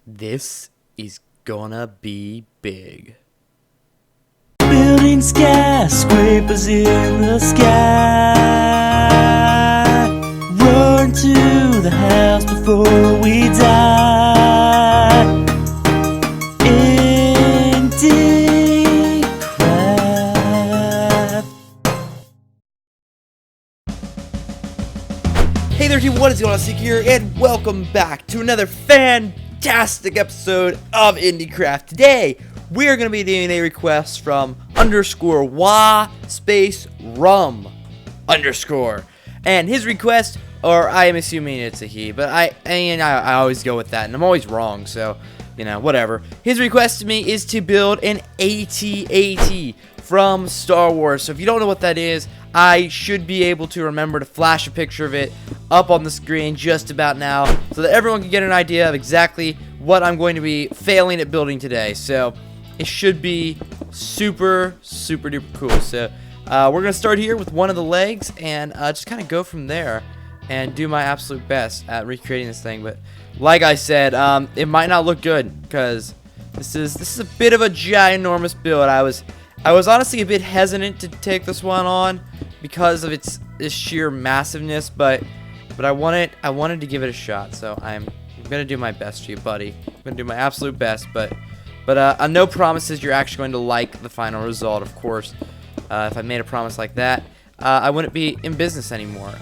This is gonna be big. Building skyscrapers in the sky. Run to the house before we die. IndieCraft. Hey there team, what is going on? Seek here, and welcome back to another fantastic episode of IndieCraft. Today, we are going to be doing a request from _wa space rum _ and his request, or I am assuming it's a he, but I always go with that, and I'm always wrong, so, you know, whatever. His request to me is to build an AT-AT from Star Wars. So if you don't know what that is, I should be able to remember to flash a picture of it up on the screen just about now, so that everyone can get an idea of exactly what I'm going to be failing at building today. So it should be super duper cool. So we're gonna start here with one of the legs and just kind of go from there and do my absolute best at recreating this thing. But like I said, it might not look good because this is a bit of a ginormous build. I was honestly a bit hesitant to take this one on because of its sheer massiveness, but I wanted to give it a shot. So I'm gonna do my best for you, buddy. I'm gonna do my absolute best, but no promises you're actually going to like the final result, of course. If I made a promise like that, I wouldn't be in business anymore.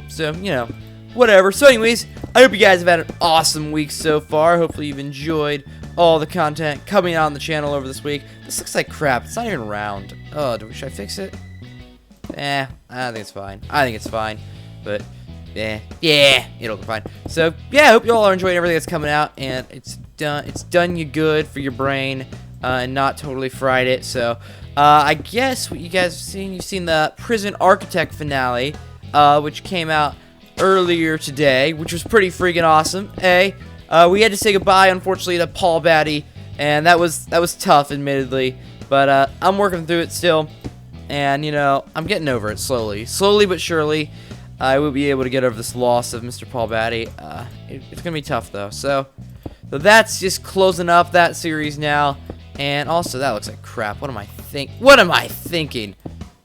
So, you know, whatever. So anyways, I hope you guys have had an awesome week so far. Hopefully you've enjoyed all the content coming out on the channel over this week. This looks like crap. It's not even round. Oh, should I fix it? I think it's fine. I think it's fine. But, yeah, it'll be fine. So, yeah, I hope you all are enjoying everything that's coming out, and it's done you good for your brain, and not totally fried it. So, I guess what you guys have seen, you've seen the Prison Architect finale, which came out earlier today, which was pretty freaking awesome. We had to say goodbye, unfortunately, to Paul Batty, and that was tough, admittedly, but I'm working through it still, and you know, I'm getting over it slowly but surely. I will be able to get over this loss of Mr. Paul Batty. It's gonna be tough though. So that's just closing up that series now, and also that looks like crap. What am I thinking?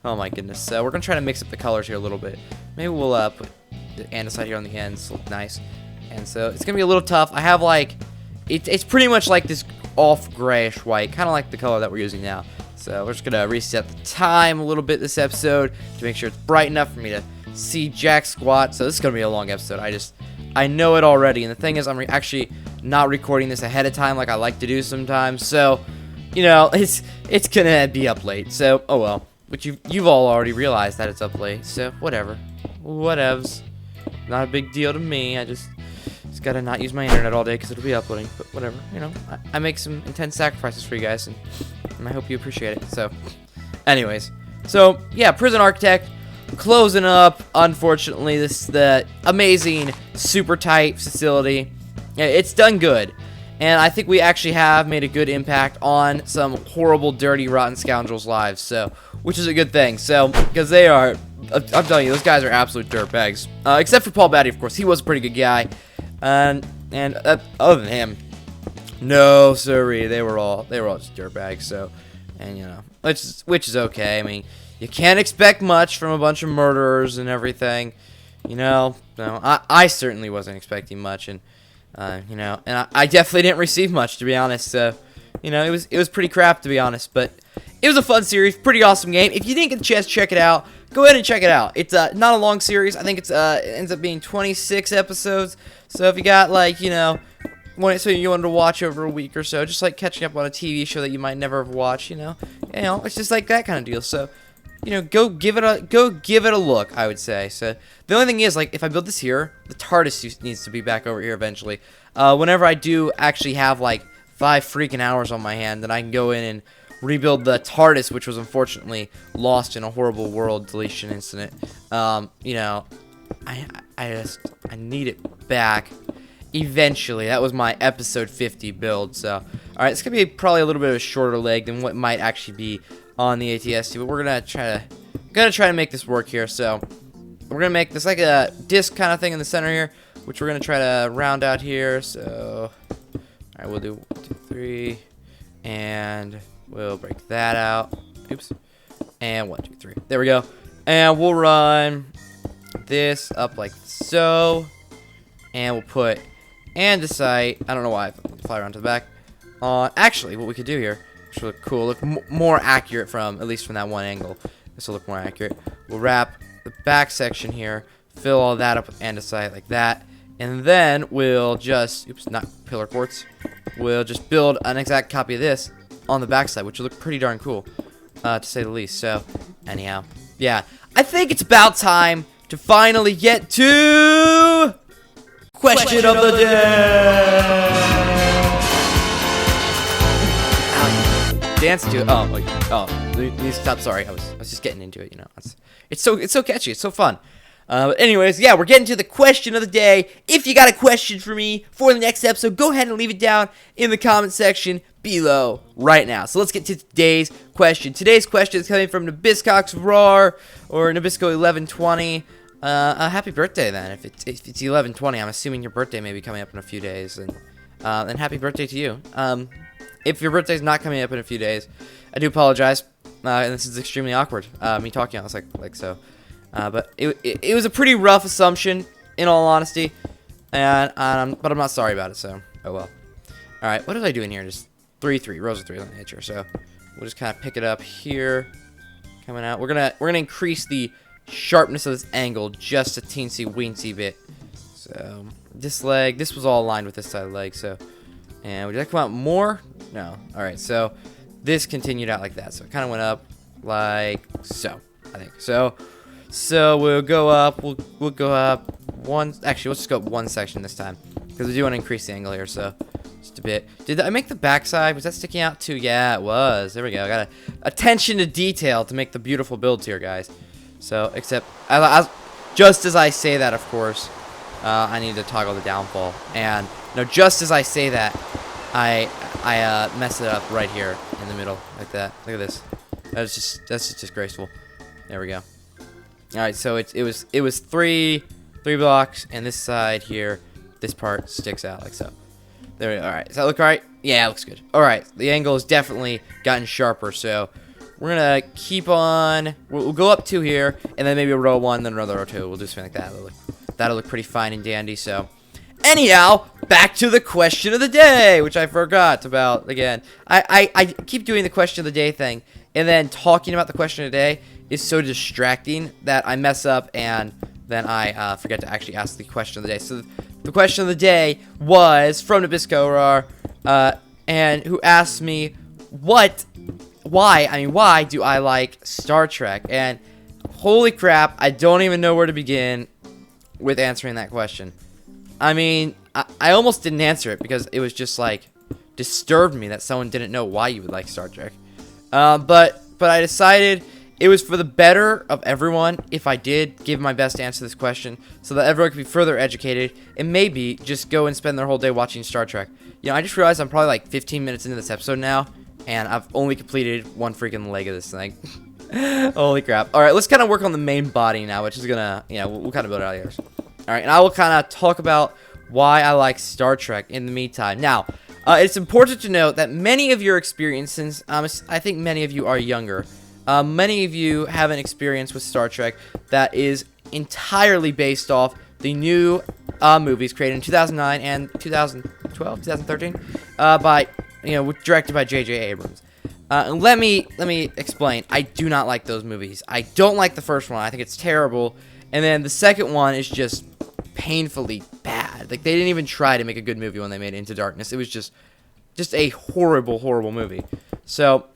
Oh my goodness. So we're gonna try to mix up the colors here a little bit. Maybe we'll put the andesite here on the ends. Look nice. And so it's gonna be a little tough. I have like it's pretty much like this off grayish white, kind of like the color that we're using now. So we're just gonna reset the time a little bit this episode to make sure it's bright enough for me to see jack squat. So this is gonna be a long episode. I know it already. And the thing is, I'm actually not recording this ahead of time like I like to do sometimes. So you know, it's gonna be up late. So oh well. But you've all already realized that it's up late. So whatevs. Not a big deal to me. I just gotta not use my internet all day because it'll be uploading. But whatever, you know, I make some intense sacrifices for you guys, and I hope you appreciate it. So, anyways, so yeah, Prison Architect closing up. Unfortunately, the amazing, super tight facility. It's done good, and I think we actually have made a good impact on some horrible, dirty, rotten scoundrels' lives. So, which is a good thing. So, because they are. I'm telling you, those guys are absolute dirtbags. Except for Paul Batty, of course. He was a pretty good guy. And other than him, no siree, they were all just dirtbags. So, and you know, which is okay. I mean, you can't expect much from a bunch of murderers and everything. You know, no, I certainly wasn't expecting much, and you know, and I definitely didn't receive much, to be honest. So, you know, it was pretty crap, to be honest, but it was a fun series, pretty awesome game. If you didn't get the chance to check it out, go ahead and check it out. It's not a long series. I think it ends up being 26 episodes. So if you got like, you know, so you wanted to watch over a week or so, just like catching up on a TV show that you might never have watched, you know, it's just like that kind of deal. So, you know, go give it a look, I would say. So the only thing is, like, if I build this here, the TARDIS needs to be back over here eventually. Whenever I do actually have like 5 freaking hours on my hand, then I can go in and rebuild the TARDIS, which was unfortunately lost in a horrible world deletion incident. You know, I need it back eventually. That was my episode 50 build. So, all right, it's gonna be probably a little bit of a shorter leg than what might actually be on the ATST, but we're gonna try to make this work here. So, we're gonna make this like a disc kind of thing in the center here, which we're gonna try to round out here. So, Alright, we'll do 1, 2, 3. And we'll break that out. Oops. And 1, 2, 3. There we go. And we'll run this up like so. And we'll put andesite. I don't know why I fly around to the back. Actually, what we could do here, which will look cool, look more accurate from, at least from that one angle. This will look more accurate. We'll wrap the back section here, fill all that up with andesite like that. And then we'll just, oops, not pillar quartz. We'll just build an exact copy of this on the backside, which will look pretty darn cool, to say the least. So, anyhow, yeah. I think it's about time to finally get to question of the day. Dance to it. You need to stop. Sorry, I was just getting into it. You know, it's so catchy. It's so fun. But anyways, yeah, we're getting to the question of the day. If you got a question for me for the next episode, go ahead and leave it down in the comment section below right now. So let's get to today's question. Today's question is coming from Nabiscox Roar or Nabisco 1120. Happy birthday then. If it's 1120, I'm assuming your birthday may be coming up in a few days, and happy birthday to you. If your birthday's not coming up in a few days, I do apologize. And this is extremely awkward. Me talking, I was like so. But it was a pretty rough assumption, in all honesty, but I'm not sorry about it. So oh well. All right, what was I doing here? Just 3, 3 rows of 3 on the edge here. So we'll just kind of pick it up here, coming out. We're gonna increase the sharpness of this angle just a teensy weensy bit. So this was all aligned with this side of the leg. So, and would that come out more? No. All right. So this continued out like that. So it kind of went up like so, I think. So we'll go up. We'll go up one. Actually, let's just go up one section this time because we do want to increase the angle here. So just a bit. Did I make the backside? Was that sticking out too? Yeah, it was. There we go. I got attention to detail to make the beautiful builds here, guys. So except just as I say that, of course, I need to toggle the downfall. And no, just as I say that, I mess it up right here in the middle like that. Look at this. That's just graceful. There we go. All right, so it was three blocks, and this side here, this part sticks out like so. There we go. All right, does that look all right? Yeah, it looks good. All right, the angle has definitely gotten sharper, so we're gonna keep on. We'll go up 2 here, and then maybe a row 1, then another row 2. We'll do something like that. That'll look pretty fine and dandy. So, anyhow, back to the question of the day, which I forgot about again. I keep doing the question of the day thing, and then talking about the question of the day is so distracting that I mess up, and then I forget to actually ask the question of the day. So the question of the day was from Nabisco, and who asked me why do I like Star Trek? And holy crap, I don't even know where to begin with answering that question. I mean, I almost didn't answer it because it was just like disturbed me that someone didn't know why you would like Star Trek. But I decided it was for the better of everyone if I did give my best answer to this question so that everyone could be further educated and maybe just go and spend their whole day watching Star Trek. You know, I just realized I'm probably like 15 minutes into this episode now, and I've only completed one freaking leg of this thing. Holy crap. All right, let's kind of work on the main body now, which is going to, you know, we'll kind of build it out here. All right, and I will kind of talk about why I like Star Trek in the meantime. Now, it's important to note that many of your experiences, I think many of you are younger. Many of you have an experience with Star Trek that is entirely based off the new movies created in 2009 and 2012, 2013, directed by J.J. Abrams. Let me explain. I do not like those movies. I don't like the first one. I think it's terrible. And then the second one is just painfully bad. Like, they didn't even try to make a good movie when they made Into Darkness. It was just a horrible, horrible movie. So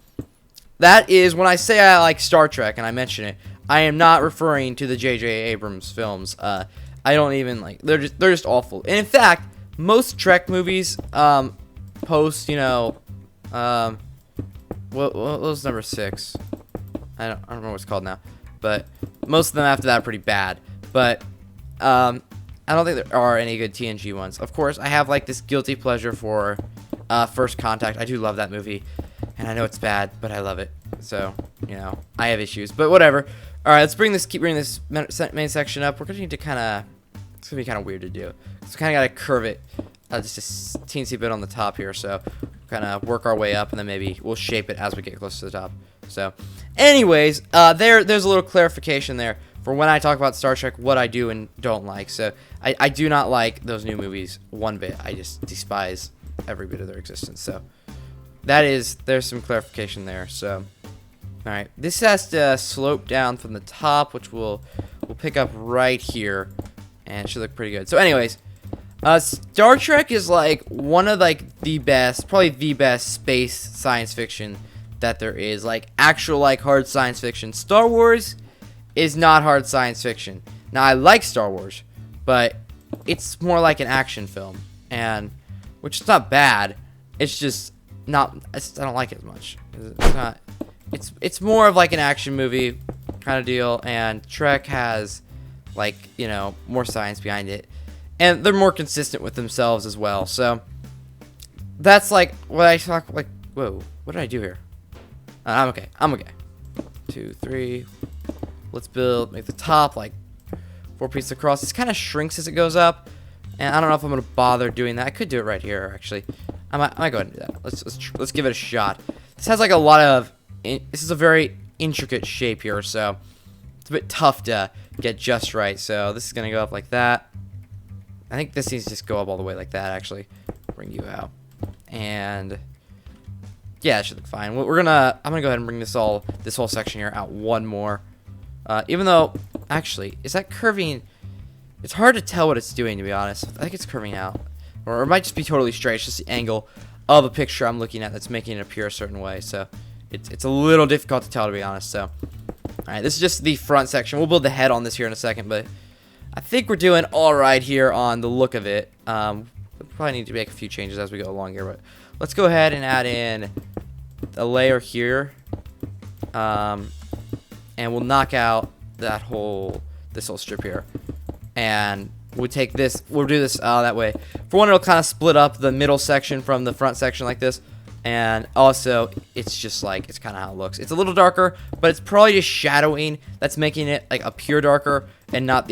that is, when I say I like Star Trek and I mention it, I am not referring to the J.J. Abrams films. I don't even like. They're just awful. And in fact, most Trek movies, post, what was number 6? I don't remember what it's called now, but most of them after that are pretty bad. But I don't think there are any good TNG ones. Of course, I have like this guilty pleasure for First Contact. I do love that movie, and I know it's bad, but I love it. So, I have issues, but whatever. All right, let's keep bringing this main section up. We're gonna need to it's gonna be kind of weird to do. So we kind of gotta curve it just a teensy bit on the top here, so kind of work our way up, and then maybe we'll shape it as we get close to the top. So, anyways, there's a little clarification there for when I talk about Star Trek, what I do and don't like. So, I do not like those new movies one bit. I just despise every bit of their existence. So, there's some clarification there. So, all right, this has to slope down from the top, which we'll pick up right here, and it should look pretty good. So, anyways. Star Trek is like one of like the best, probably the best space science fiction that there is. Like actual like hard science fiction. Star Wars is not hard science fiction. Now I like Star Wars, but it's more like an action film, and which is not bad. It's just not. I don't like it as much. It's not. It's more of like an action movie kind of deal, and Trek has like more science behind it. And they're more consistent with themselves as well. So that's like what I talk like. Whoa, what did I do here? I'm okay. 2, 3. Let's make the top like 4 pieces across. This kind of shrinks as it goes up, and I don't know if I'm gonna bother doing that. I could do it right here actually. I might go ahead and do that. Let's give it a shot. This has like a lot of. This is a very intricate shape here, so it's a bit tough to get just right. So this is gonna go up like that. I think this needs to just go up all the way like that, actually. Bring you out. And yeah, it should look fine. I'm gonna go ahead and bring this whole section here out one more. Even though, actually, is that curving? It's hard to tell what it's doing, to be honest. I think it's curving out. Or it might just be totally straight. It's just the angle of a picture I'm looking at that's making it appear a certain way. So it's a little difficult to tell, to be honest. So, alright, this is just the front section. We'll build the head on this here in a second, but I think we're doing all right here on the look of it. We'll probably need to make a few changes as we go along here, but let's go ahead and add in a layer here, and we'll knock out this whole strip here, and we'll take this. We'll do this that way. For one, it'll kind of split up the middle section from the front section like this. And also, it's just like, it's kind of how it looks. It's a little darker, but it's probably just shadowing that's making it like appear darker and not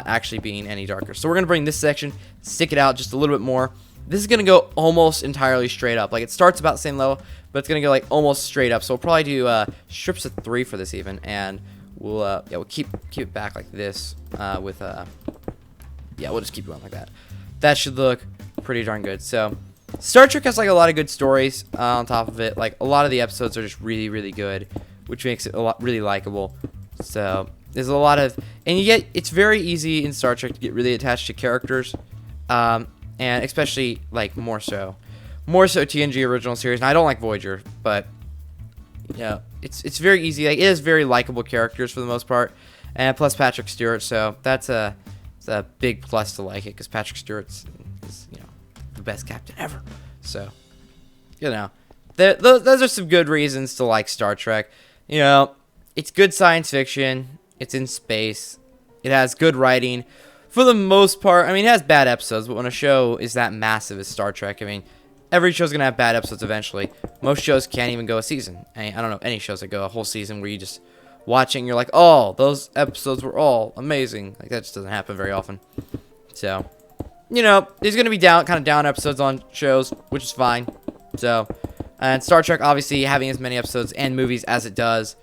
actually being any darker. So we're going to bring this section, stick it out just a little bit more. This is going to go almost entirely straight up. Like it starts about the same level, but it's going to go like almost straight up. So we'll probably do strips of 3 for this even. And we'll keep it back like this we'll just keep going like that. That should look pretty darn good. So Star Trek has like a lot of good stories on top of it. Like a lot of the episodes are just really, really good, which makes it really likable. So there's a lot of, and it's very easy in Star Trek to get really attached to characters, and especially like more so TNG original series. And I don't like Voyager, but it's very easy. Like it is very likable characters for the most part, and plus Patrick Stewart. So it's a big plus to like it because Patrick Stewart's is the best captain ever. So, those are some good reasons to like Star Trek. It's good science fiction. It's in space. It has good writing. For the most part, I mean, it has bad episodes, but when a show is that massive as Star Trek, I mean, every show's going to have bad episodes eventually. Most shows can't even go a season. I don't know any shows that go a whole season where you just watching, you're like, oh, those episodes were all amazing. Like, that just doesn't happen very often. So, there's going to be kind of down episodes on shows, which is fine. So, and Star Trek, obviously, having as many episodes and movies as it does,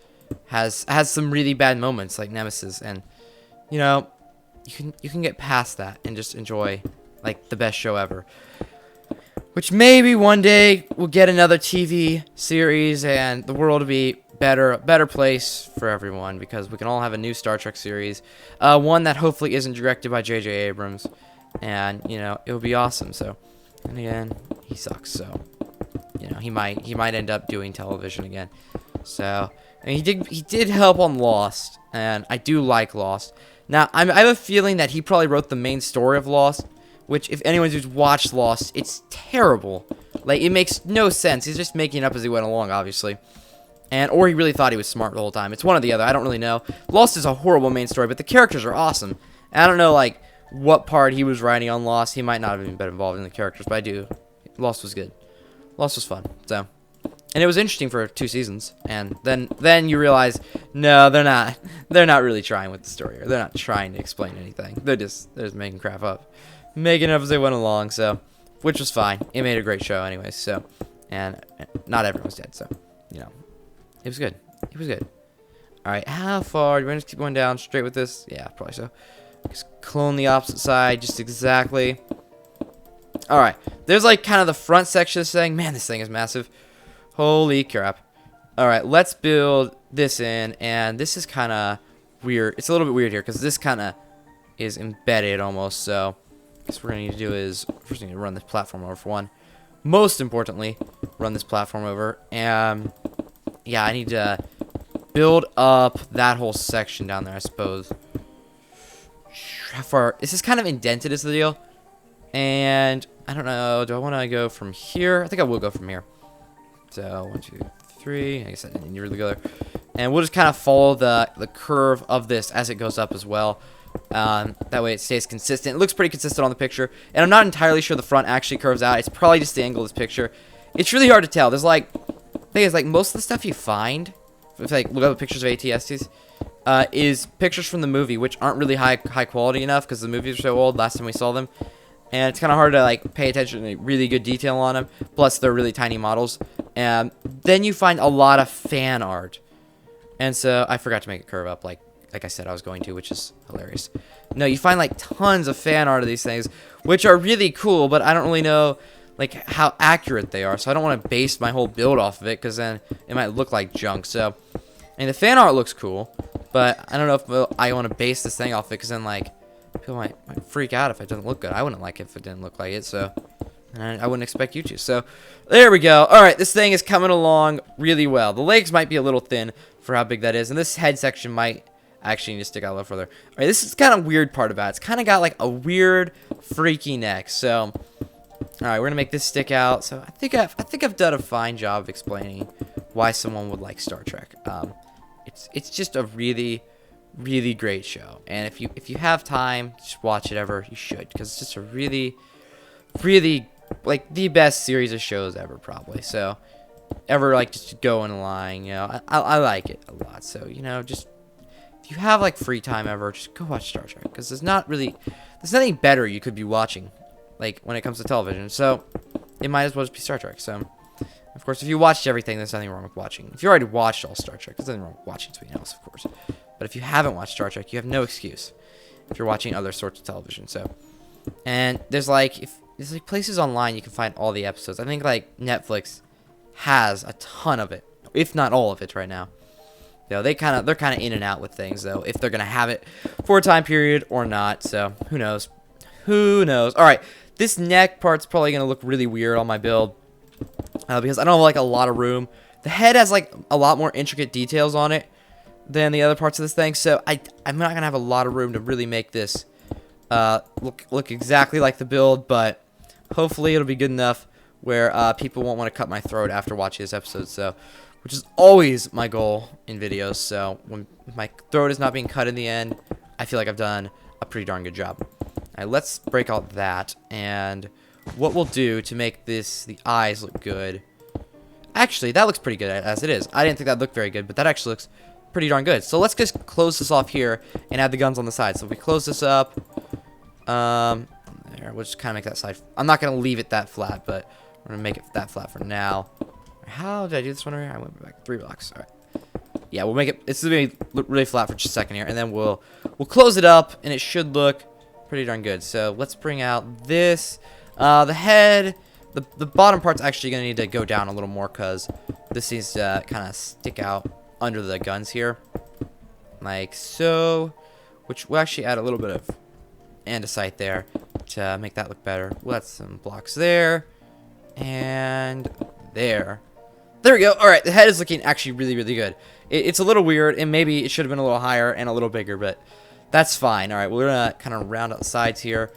has some really bad moments, like Nemesis. And, you can get past that and just enjoy, like, the best show ever. Which maybe one day we'll get another TV series and the world will be a better place for everyone because we can all have a new Star Trek series. One that hopefully isn't directed by J.J. Abrams. And, it would be awesome. So, and again, he sucks. So, he might end up doing television again. So, and he did help on Lost. And I do like Lost. Now, I have a feeling that he probably wrote the main story of Lost. Which, if anyone who's watched Lost, it's terrible. Like, it makes no sense. He's just making it up as he went along, obviously. Or he really thought he was smart the whole time. It's one or the other. I don't really know. Lost is a horrible main story, but the characters are awesome. And I don't know, like, what part he was writing on Lost. He might not have even been involved in the characters, but I do. Lost was good. Lost was fun. So, and it was interesting for 2 seasons. And then you realize, no, they're not. They're not really trying with the story. Or they're not trying to explain anything. They're just making crap up. Making it up as they went along. So, which was fine. It made a great show anyway. So, and not everyone's dead. So, you know, it was good. It was good. All right, how far? Do you want to keep going down straight with this? Yeah, probably so. Just clone the opposite side, just exactly. All right, there's like kind of the front section of this thing. Man, this thing is massive. Holy crap. All right, let's build this in, and this is kind of weird. It's a little bit weird here because this kind of is embedded almost. So, I guess what we're gonna need to do is first we need to run this platform over for one. Most importantly, run this platform over, and yeah, I need to build up that whole section down there, I suppose. How far? This is kind of indented is the deal, and I don't know. Do I want to go from here? I think I will go from here. So 1, 2, 3. I guess I didn't really go there. And we'll just kind of follow the curve of this as it goes up as well. That way it stays consistent. It looks pretty consistent on the picture. And I'm not entirely sure the front actually curves out. It's probably just the angle of this picture. It's really hard to tell. There's like, thing is, like, most of the stuff you find, if like look up pictures of ATSTs, is pictures from the movie, which aren't really high quality enough because the movies are so old last time we saw them. And it's kind of hard to like pay attention to really good detail on them. Plus, they're really tiny models. And then you find a lot of fan art. And so I forgot to make it curve up like I said I was going to, which is hilarious. No, you find like tons of fan art of these things, which are really cool, but I don't really know like how accurate they are. So I don't want to base my whole build off of it because then it might look like junk. So, and the fan art looks cool, but I don't know if I want to base this thing off it because then like people might freak out if it doesn't look good. I wouldn't like it if it didn't look like it, so I wouldn't expect you to. So there we go. All right, this thing is coming along really well. The legs might be a little thin for how big that is, and this head section might actually need to stick out a little further. All right, this is kind of weird part about it. It's kind of got like a weird, freaky neck. So, all right, we're gonna make this stick out. So I think I've done a fine job of explaining why someone would like Star Trek. It's just a really great show, and if you have time, just watch it ever. You should, because it's just a really like the best series of shows ever, probably. So ever like just go in line, you know, I like it a lot. So, you know, just if you have like free time ever, just go watch Star Trek, because there's nothing better you could be watching like when it comes to television. So it might as well just be Star Trek. So of course, if you watched everything, there's nothing wrong with watching. If you already watched all Star Trek, there's nothing wrong with watching something else, of course. But if you haven't watched Star Trek, you have no excuse if you're watching other sorts of television. So, and there's like places online you can find all the episodes. I think like Netflix has a ton of it, if not all of it right now. Though they're kind of in and out with things though, if they're gonna have it for a time period or not. So who knows? Who knows? All right, this neck part's probably gonna look really weird on my build because I don't have like a lot of room. The head has like a lot more intricate details on it than the other parts of this thing, so I'm not gonna have a lot of room to really make this look exactly like the build, but hopefully it'll be good enough where people won't want to cut my throat after watching this episode. So, which is always my goal in videos. So when my throat is not being cut in the end, I feel like I've done a pretty darn good job. All right, let's break out that, and what we'll do to make the eyes look good. Actually, that looks pretty good as it is. I didn't think that looked very good, but that actually looks pretty darn good. So let's just close this off here and add the guns on the side. So if we close this up, there, we'll just kind of make that side. I'm not gonna leave it that flat, but we're gonna make it that flat for now. How did I do this one right here? I went back 3 blocks. All right. Yeah, we'll make it. It's gonna be really flat for just a second here, and then we'll close it up, and it should look pretty darn good. So let's bring out this. The head, the bottom part's actually gonna need to go down a little more because this needs to kind of stick out under the guns here, like so, which will actually add a little bit of andesite there to make that look better. We'll add some blocks there, and there we go. All right, the head is looking actually really good. It's a little weird, and maybe it should have been a little higher and a little bigger, but that's fine. All right, we're gonna kind of round out the sides here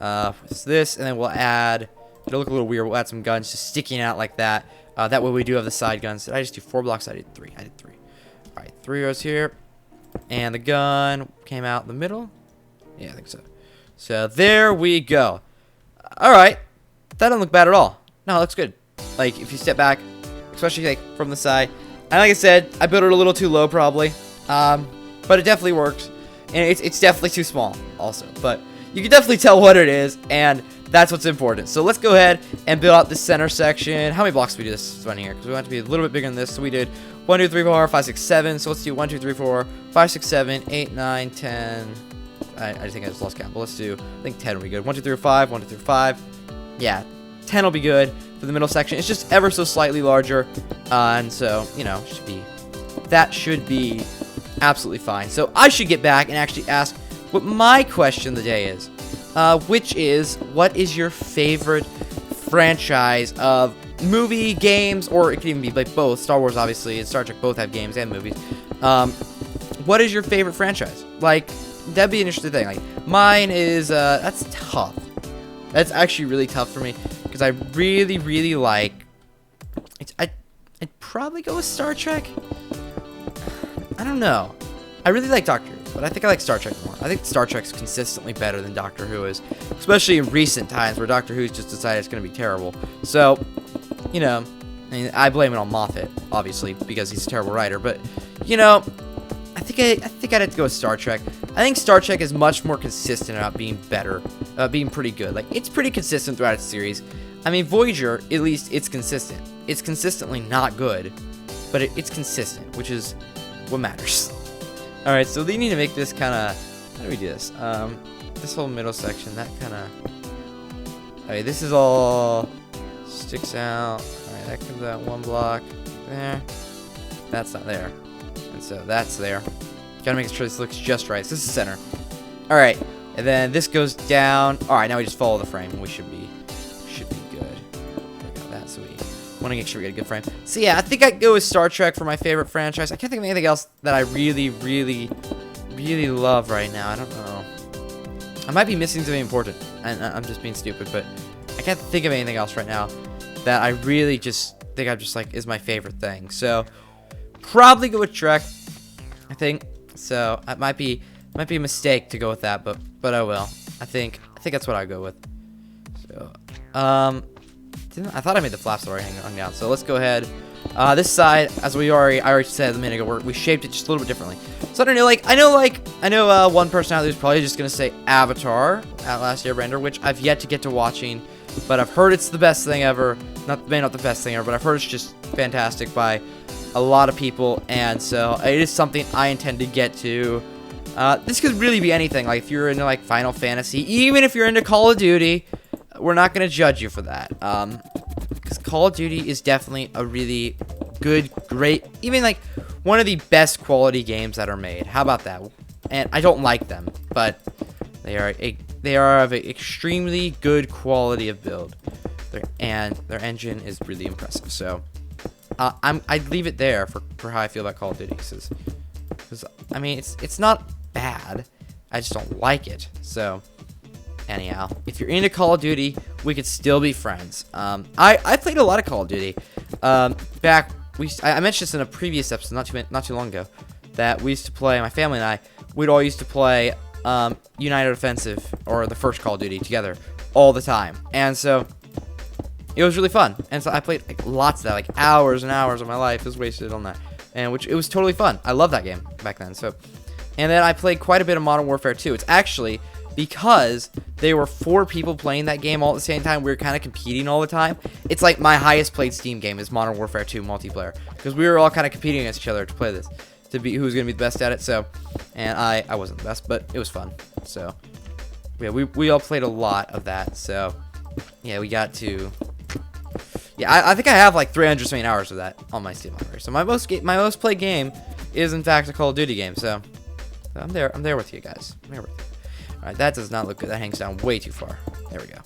with this, and then we'll add, it'll look a little weird, we'll add some guns just sticking out like that. That way we do have the side guns. Did I just do 4 blocks? I did 3. All right, 3 rows here, and the gun came out in the middle. Yeah, I think so. So there we go. All right, that doesn't look bad at all. No, it looks good. Like if you step back, especially like from the side, and like I said, I built it a little too low probably, but it definitely works, and it's definitely too small also. But you can definitely tell what it is, and That's what's important. So let's go ahead and build out the center section. How many blocks do we do this one here? Because we want it to be a little bit bigger than this. So we did 1, 2, 3, 4, 5, 6, 7. So let's do 1, 2, 3, 4, 5, 6, 7, 8, 9, 10. I think I just lost count, but let's do, I think 10 will be good. 1, 2, 3, 5, 1, 2, 3, 5. Yeah, 10 will be good for the middle section. It's just ever so slightly larger. And so, you know, that should be absolutely fine. So I should get back and actually ask what my question of the day is. Which is, what is your favorite franchise of movie, games, or it could even be like both. Star Wars, obviously, and Star Trek both have games and movies. What is your favorite franchise? Like, that'd be an interesting thing. Like, mine is, that's tough. That's actually really tough for me, because I really, really like, I'd probably go with Star Trek. I don't know. I really like Doctor Who, but I think I like Star Trek more. I think Star Trek's consistently better than Doctor Who is, especially in recent times where Doctor Who's just decided it's going to be terrible. So, you know, I mean, I blame it on Moffat, obviously, because he's a terrible writer, but, you know, I think I'd have to go with Star Trek. I think Star Trek is much more consistent about being better, being pretty good. Like, it's pretty consistent throughout its series. I mean, Voyager, at least, it's consistent. It's consistently not good, but it's consistent, which is what matters. Alright, so they need to make this kind of, how do we do this? This whole middle section, that kind of, alright, this is all sticks out. Alright, that comes out one block there. That's not there. And so that's there. Gotta make sure this looks just right. So this is center. Alright, and then this goes down. Alright, now we just follow the frame, and we should be good. There we go, that's sweet. Want to make sure we get a good frame. So yeah, I think I'd go with Star Trek for my favorite franchise. I can't think of anything else that I really, really, really love right now. I don't know. I might be missing something important, and I'm just being stupid, but I can't think of anything else right now that I really just think I'm just like is my favorite thing. So probably go with Trek, I think. So it might be a mistake to go with that, but oh well. I think that's what I go with. So I thought I made the flaps already hung down. So let's go ahead. This side, as I already said a minute ago, we shaped it just a little bit differently. So I don't know, I know one person out there is probably just gonna say Avatar, Last Airbender, which I've yet to get to watching, but I've heard it's the best thing ever. Not the best thing ever, but I've heard it's just fantastic by a lot of people, and so it is something I intend to get to. This could really be anything. Like if you're into like Final Fantasy, even if you're into Call of Duty, we're not gonna judge you for that. Because Call of Duty is definitely a really good, great, even like one of the best quality games that are made. How about that? And I don't like them, but they are of an extremely good quality of build, and their engine is really impressive. So I'd leave it there for how I feel about Call of Duty, because I mean it's not bad. I just don't like it. So anyhow, if you're into Call of Duty, we could still be friends. I played a lot of Call of Duty. I mentioned this in a previous episode, not too long ago, that we used to play. My family and I, we'd all used to play United Offensive or the first Call of Duty together all the time, and so it was really fun. And so I played like lots of that, like hours and hours of my life was wasted on that, and which it was totally fun. I loved that game back then. So, and then I played quite a bit of Modern Warfare 2. It's actually because there were 4 people playing that game all at the same time, we were kind of competing all the time. It's like my highest played Steam game is Modern Warfare 2 multiplayer, because we were all kind of competing against each other to play this, to be who's going to be the best at it. So, and I wasn't the best, but it was fun. So, yeah, we all played a lot of that. So, yeah, we got to, yeah, I think I have like 300 something hours of that on my Steam library. So my most played game is in fact a Call of Duty game. So I'm there with you guys. I'm there with you. Alright, that does not look good. That hangs down way too far. There we go.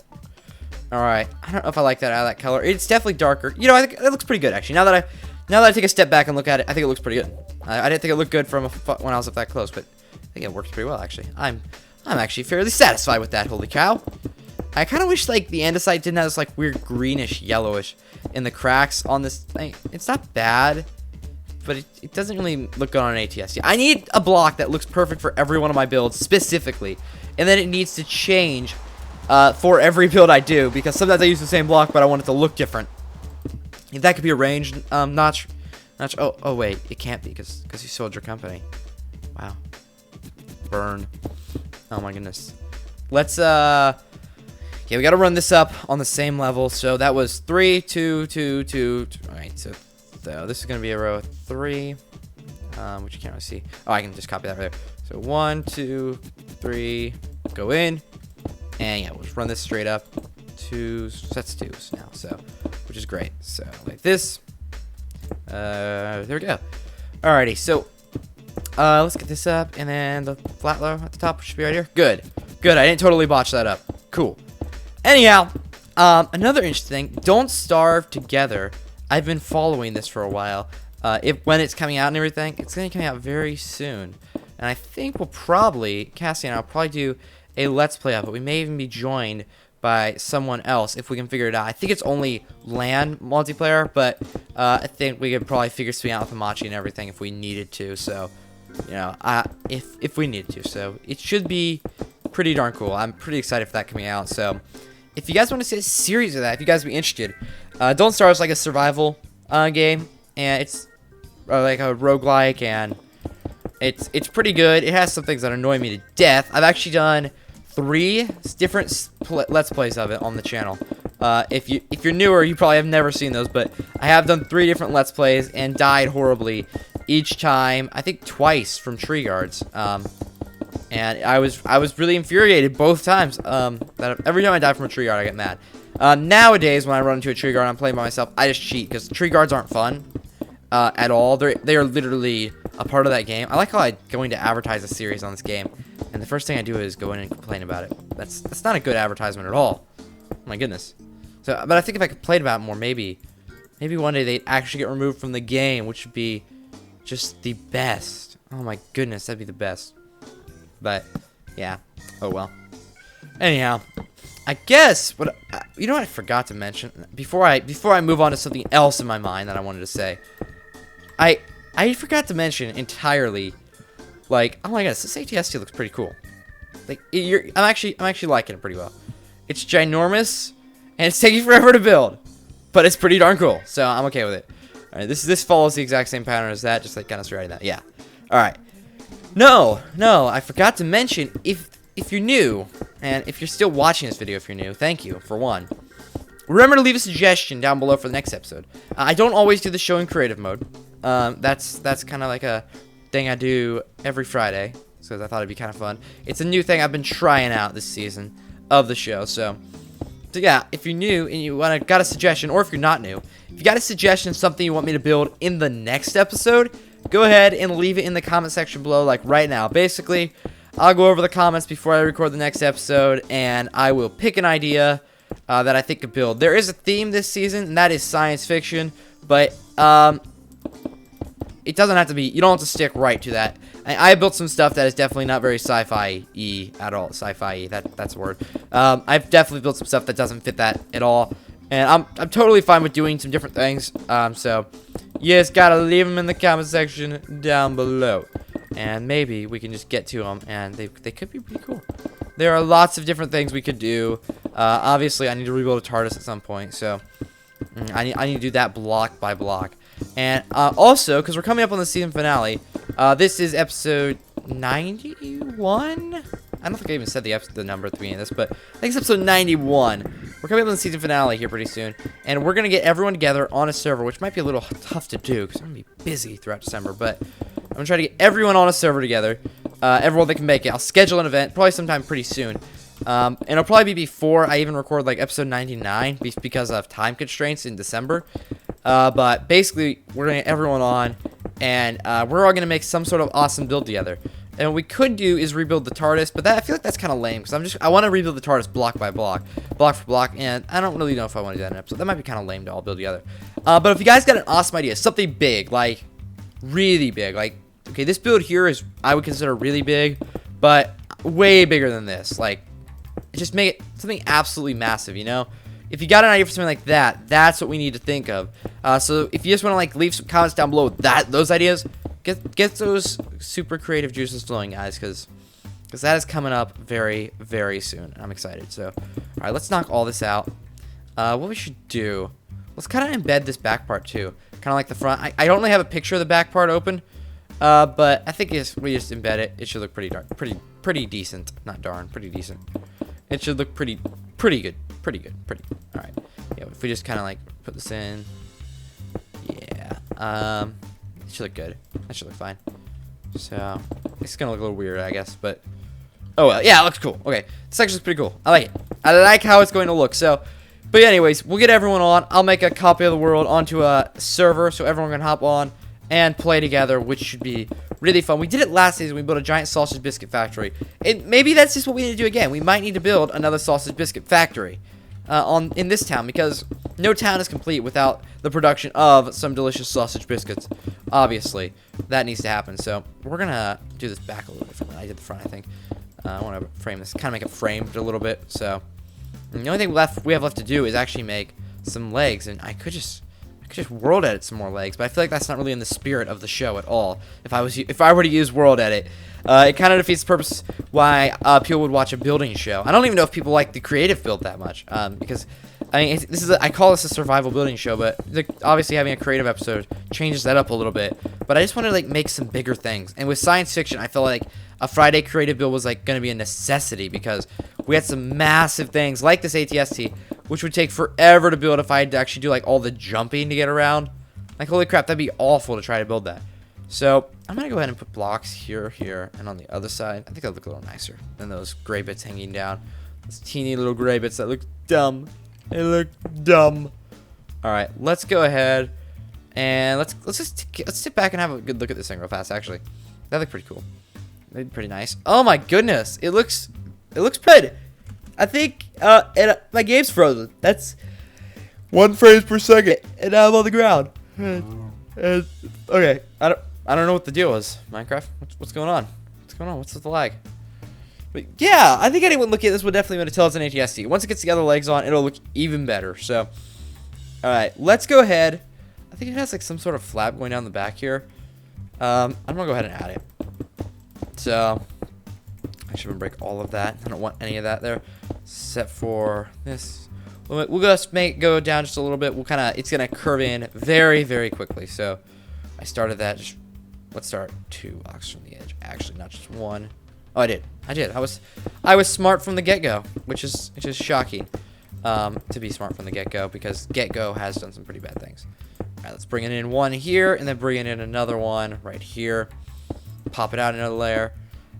Alright, I don't know if I like that out of that color. It's definitely darker. You know, I think it looks pretty good, actually. Now that I take a step back and look at it, I think it looks pretty good. I didn't think it looked good from when I was up that close, but I think it works pretty well, actually. I'm actually fairly satisfied with that, holy cow. I kind of wish, like, the andesite didn't have this, like, weird greenish, yellowish in the cracks on this thing. It's not bad, but it doesn't really look good on an ATST. I need a block that looks perfect for every one of my builds, specifically. And then it needs to change for every build I do, because sometimes I use the same block, but I want it to look different. If that could be a ranged notch. Oh, wait, it can't be, because you sold your company. Wow. Burn. Oh, my goodness. Let's, yeah, Okay, we got to run this up on the same level. So that was 3, 2, 2, 2. All right, so this is going to be a row of 3, which you can't really see. Oh, I can just copy that right there. So 1, 2, 3, go in. And yeah, we'll just run this straight up. 2, that's 2s now, so, which is great. So like this. There we go. Alrighty, so let's get this up, and then the flat low at the top should be right here. Good. I didn't totally botch that up. Cool. Anyhow, another interesting thing, don't starve together. I've been following this for a while. When it's coming out and everything, it's going to be coming out very soon. And I think we'll probably, Cassie and I will probably do a Let's Play of it. We may even be joined by someone else if we can figure it out. I think it's only LAN multiplayer, but I think we could probably figure something out with Hamachi and everything if we needed to. So, you know, if we needed to. So it should be pretty darn cool. I'm pretty excited for that coming out. So if you guys want to see a series of that, if you guys would be interested, Don't Starve is like a survival game, and it's like a roguelike, and it's pretty good. It has some things that annoy me to death. I've actually done 3 different Let's Plays of it on the channel. If you're newer, you probably have never seen those, but I have done 3 different Let's Plays and died horribly each time. I think twice from tree guards. And I was really infuriated both times. That every time I die from a tree guard, I get mad. Nowadays, when I run into a tree guard and I'm playing by myself, I just cheat because tree guards aren't fun at all. They are literally a part of that game. I like how I'm going to advertise a series on this game, and the first thing I do is go in and complain about it. That's not a good advertisement at all. Oh my goodness. So, but I think if I complained about it more, maybe one day they'd actually get removed from the game, which would be just the best. Oh my goodness, that'd be the best. But yeah, oh well. Anyhow, I guess what you know what I forgot to mention before I move on to something else in my mind that I wanted to say. I forgot to mention entirely, like, oh my gosh, this ATST looks pretty cool. Like, I'm actually liking it pretty well. It's ginormous and it's taking forever to build, but it's pretty darn cool, so I'm okay with it. All right, this follows the exact same pattern as that, just like kind of surrounding that. Yeah. All right. No, I forgot to mention, if you're new, and if you're still watching this video, if you're new, thank you, for one. Remember to leave a suggestion down below for the next episode. I don't always do the show in creative mode. That's kind of like a thing I do every Friday, because I thought it'd be kind of fun. It's a new thing I've been trying out this season of the show, so yeah, if you're new and you got a suggestion, or if you're not new, if you got a suggestion, something you want me to build in the next episode, go ahead and leave it in the comment section below, like right now. Basically, I'll go over the comments before I record the next episode, and I will pick an idea that I think could build. There is a theme this season, and that is science fiction, but it doesn't have to be, you don't have to stick right to that. I built some stuff that is definitely not very sci-fi-y at all. Sci-fi-y, that's a word. I've definitely built some stuff that doesn't fit that at all, and I'm totally fine with doing some different things. So you just gotta leave them in the comment section down below, and maybe we can just get to them, and they could be pretty cool. There are lots of different things we could do. Obviously, I need to rebuild a TARDIS at some point, so I need to do that block by block. And also, because we're coming up on the season finale, this is episode 91. I don't think I even said the number at the beginning of this, but I think it's episode 91. We're coming up on the season finale here pretty soon, and we're gonna get everyone together on a server, which might be a little tough to do because I'm gonna be busy throughout December. But I'm gonna try to get everyone on a server together, everyone that can make it. I'll schedule an event probably sometime pretty soon, and it'll probably be before I even record like episode 99 because of time constraints in December. But basically, we're gonna get everyone on, and we're all gonna make some sort of awesome build together. And what we could do is rebuild the TARDIS, but I feel like that's kind of lame because I want to rebuild the TARDIS block by block, block for block, and I don't really know if I want to do that in an episode. That might be kind of lame to all build together. But if you guys got an awesome idea, something big, like really big, like okay, this build here is I would consider really big, but way bigger than this. Like, just make it something absolutely massive, you know? If you got an idea for something like that, that's what we need to think of. So if you just want to like leave some comments down below those ideas, get those super creative juices flowing, guys, because that is coming up very, very soon. I'm excited. So, all right, let's knock all this out. What we should do, let's kind of embed this back part too, kind of like the front. I don't really have a picture of the back part open, but I think if we just embed it, it should look pretty decent. Not darn, pretty decent. It should look pretty good. Pretty good. All right. Yeah, if we just kind of like put this in. Yeah. It should look good. That should look fine. So it's gonna look a little weird, I guess, but oh well. Yeah, it looks cool. Okay, this actually looks pretty cool. I like it. I like how it's going to look. So, but anyways, we'll get everyone on. I'll make a copy of the world onto a server so everyone can hop on and play together, which should be really fun. We did it last season. We built a giant sausage biscuit factory. Maybe that's just what we need to do again. We might need to build another sausage biscuit factory in this town, because no town is complete without the production of some delicious sausage biscuits. Obviously, that needs to happen. So we're gonna do this back a little different than I did the front, I think. I want to frame this, kind of make it framed a little bit. So the only thing we have left to do is actually make some legs, and I could just world edit some more legs, but I feel like that's not really in the spirit of the show at all. If I were to use world edit, it kind of defeats the purpose why people would watch a building show. I don't even know if people like the creative build that much, because I mean, I call this a survival building show, but obviously having a creative episode changes that up a little bit. But I just want to like make some bigger things, and with science fiction, I feel like a Friday creative build was like going to be a necessity, because we had some massive things like this ATST, which would take forever to build if I had to actually do like all the jumping to get around. Like, holy crap, that'd be awful to try to build that. So I'm gonna go ahead and put blocks here, and on the other side. I think that'll look a little nicer than those gray bits hanging down. Those teeny little gray bits that look dumb. They look dumb. All right, let's go ahead and let's sit back and have a good look at this thing real fast. Actually, that looked pretty cool. That'd be pretty nice. Oh my goodness, it looks good. I think my game's frozen. That's 1 frame per second, and I'm on the ground. Okay, I don't know what the deal is. Minecraft, what's going on? What's going on? What's with the lag? But yeah, I think anyone looking at this would definitely want to tell it's an ATST. Once it gets the other legs on, it'll look even better. So, all right, let's go ahead. I think it has like some sort of flap going down the back here. I'm gonna go ahead and add it. So I should break all of that. I don't want any of that there, except for this. We'll just go down just a little bit. It's gonna curve in very, very quickly. So I started that. Let's start 2 blocks from the edge. Actually, not just 1. Oh, I did. I was smart from the get-go, which is shocking to be smart from the get-go, because get-go has done some pretty bad things. All right, let's bring it in 1 here, and then bring it in another one right here. Pop it out another layer,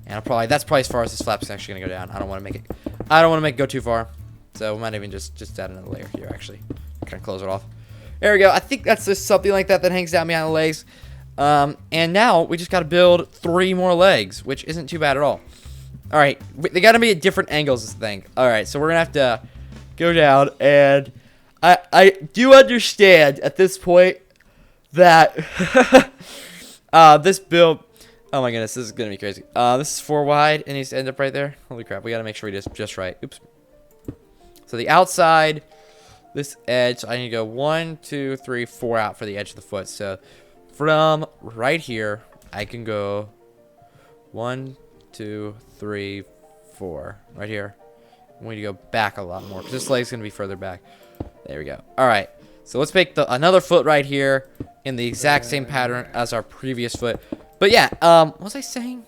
and that's probably as far as this flap's actually gonna go down. I don't want to make it go too far, so we might even just add another layer here. Actually, kind of close it off. There we go. I think that's just something like that hangs down behind the legs. And now we just got to build 3 more legs, which isn't too bad at all. All right, they got to be at different angles, this thing. All right, so we're gonna have to go down, and I do understand at this point that this build. Oh my goodness, this is gonna be crazy. This is 4 wide, and needs to end up right there. Holy crap, we gotta make sure we just right. Oops. So the outside, this edge, so I need to go 1, 2, 3, 4 out for the edge of the foot. So from right here, I can go 1, 2, 3, 4. Right here. We need to go back a lot more, because this leg's gonna be further back. There we go. All right. So let's make another foot right here in the exact same pattern as our previous foot. But yeah, what was I saying?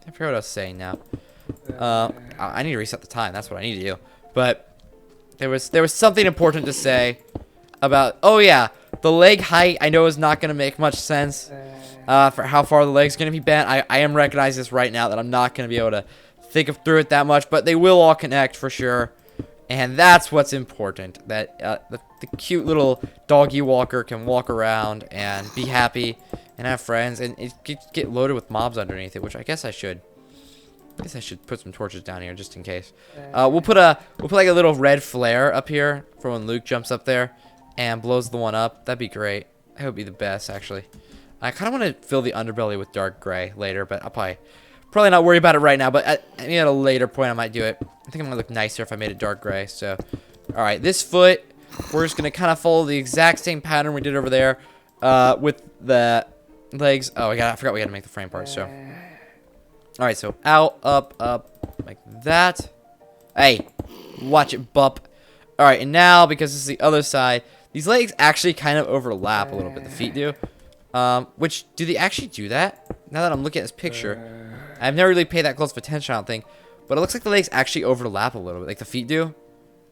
I forgot what I was saying now. I need to reset the time. That's what I need to do. But there was something important to say about. Oh yeah, the leg height. I know is not going to make much sense for how far the leg's going to be bent. I am recognizing this right now that I'm not going to be able to think through it that much, but they will all connect for sure. And that's what's important. That the cute little doggy walker can walk around and be happy and have friends, and it get loaded with mobs underneath it, which I guess I should. Put some torches down here just in case. We'll put like a little red flare up here for when Luke jumps up there and blows the one up. That'd be great. That would be the best, actually. I kind of want to fill the underbelly with dark gray later, but I'll probably not worry about it right now. But at a later point, I might do it. I think I'm gonna look nicer if I made it dark gray. So, all right, this foot, we're just gonna kind of follow the exact same pattern we did over there with the legs. Oh, I forgot we got to make the frame part. So, all right, so out, up, like that. Hey, watch it bump. All right, and now because this is the other side, these legs actually kind of overlap a little bit. The feet do. Which, do they actually do that? Now that I'm looking at this picture, I've never really paid that close of attention, I don't think. but it looks like the legs actually overlap a little bit, like the feet do.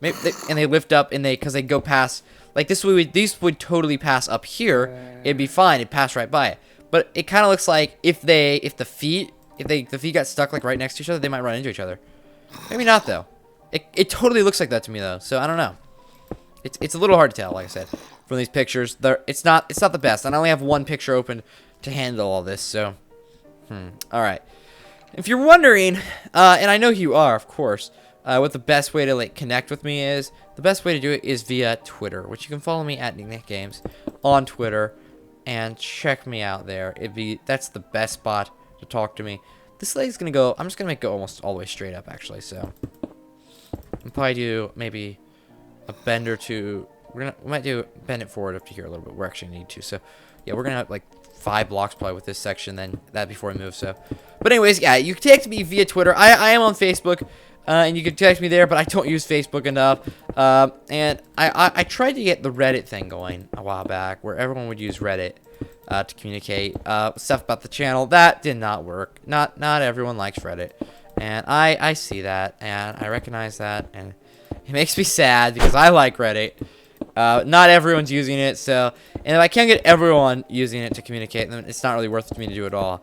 Maybe and they lift up, and because they go past, like these would totally pass up here. It'd be fine. It'd pass right by it. But it kind of looks like if the feet got stuck like right next to each other, they might run into each other. Maybe not though. It totally looks like that to me though. So I don't know. It's a little hard to tell, like I said, from these pictures. It's not the best. And I only have one picture open to handle all this. So, all right. If you're wondering, and I know you are, of course, what the best way to like connect with me is, the best way to do it is via Twitter, which you can follow me at Nikc-Nack Games on Twitter, and check me out there. That's the best spot to talk to me. This leg's gonna go. I'm just gonna make it go almost all the way straight up, actually. So, I'll probably do maybe a bend or two. We might bend it forward up to here a little bit. We're actually need to. So, yeah, we're gonna have like 5 blocks probably with this section, then that before we move. So, but anyways, yeah, you can text me via Twitter. I am on Facebook. And you can text me there, but I don't use Facebook enough. And I tried to get the Reddit thing going a while back, where everyone would use Reddit to communicate stuff about the channel. That did not work. Not everyone likes Reddit, and I see that, and I recognize that, and it makes me sad because I like Reddit. Not everyone's using it, so, and if I can't get everyone using it to communicate, then it's not really worth it to me to do it all.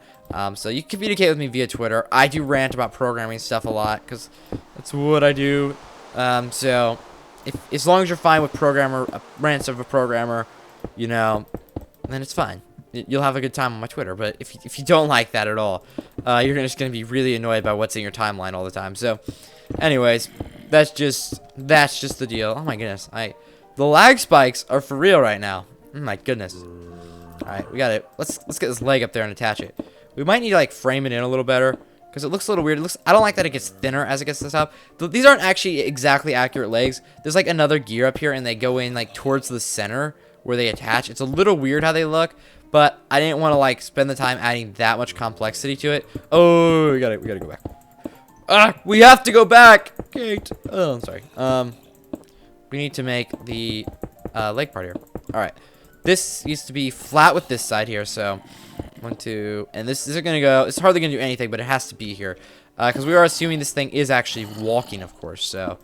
So you can communicate with me via Twitter. I do rant about programming stuff a lot, because that's what I do. So, as long as you're fine with rants of a programmer, you know, then it's fine. You'll have a good time on my Twitter. But if you don't like that at all, you're just going to be really annoyed by what's in your timeline all the time. So, anyways, that's just the deal. Oh my goodness, the lag spikes are for real right now. Oh my goodness. All right, we got it. Let's get this leg up there and attach it. We might need to like frame it in a little better, because it looks a little weird. I don't like that it gets thinner as it gets to the top. These aren't actually exactly accurate legs. There's like another gear up here, and they go in like towards the center where they attach. It's a little weird how they look, but I didn't want to like spend the time adding that much complexity to it. Oh, we gotta go back. We have to go back. Kate. Oh, I'm sorry. We need to make the leg part here. All right. This needs to be flat with this side here, so 1, 2, and this isn't gonna go. It's hardly gonna do anything, but it has to be here, because we are assuming this thing is actually walking, of course. So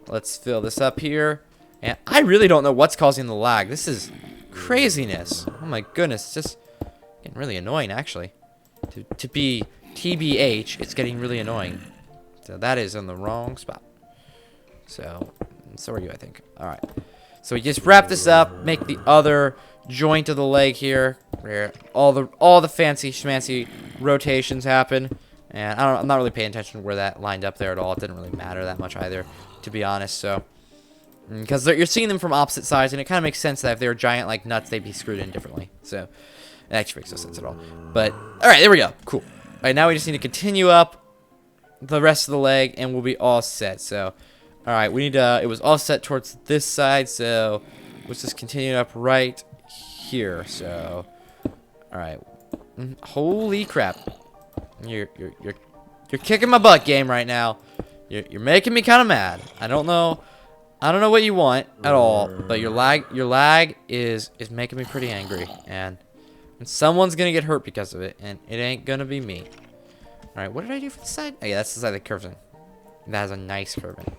let's fill this up here, and I really don't know what's causing the lag. This is craziness. Oh my goodness, it's just getting really annoying, actually. To be TBH, it's getting really annoying. So that is in the wrong spot. So are you, I think. All right. So we just wrap this up, make the other joint of the leg here, where all the fancy schmancy rotations happen. And I'm not really paying attention to where that lined up there at all. It didn't really matter that much either, to be honest. So, because you're seeing them from opposite sides, and it kind of makes sense that if they were giant like nuts, they'd be screwed in differently. So, it actually makes no sense at all. But all right, there we go. Cool. All right, now we just need to continue up the rest of the leg, and we'll be all set. So. All right, we need it was all set towards this side, so let's just continue up right here. So, all right, holy crap, you're kicking my butt, game, right now. You're making me kind of mad. I don't know what you want at all, but your lag is making me pretty angry, and someone's gonna get hurt because of it, and it ain't gonna be me. All right, what did I do for the side? Oh yeah, that's the side that curves in. That has a nice curve in.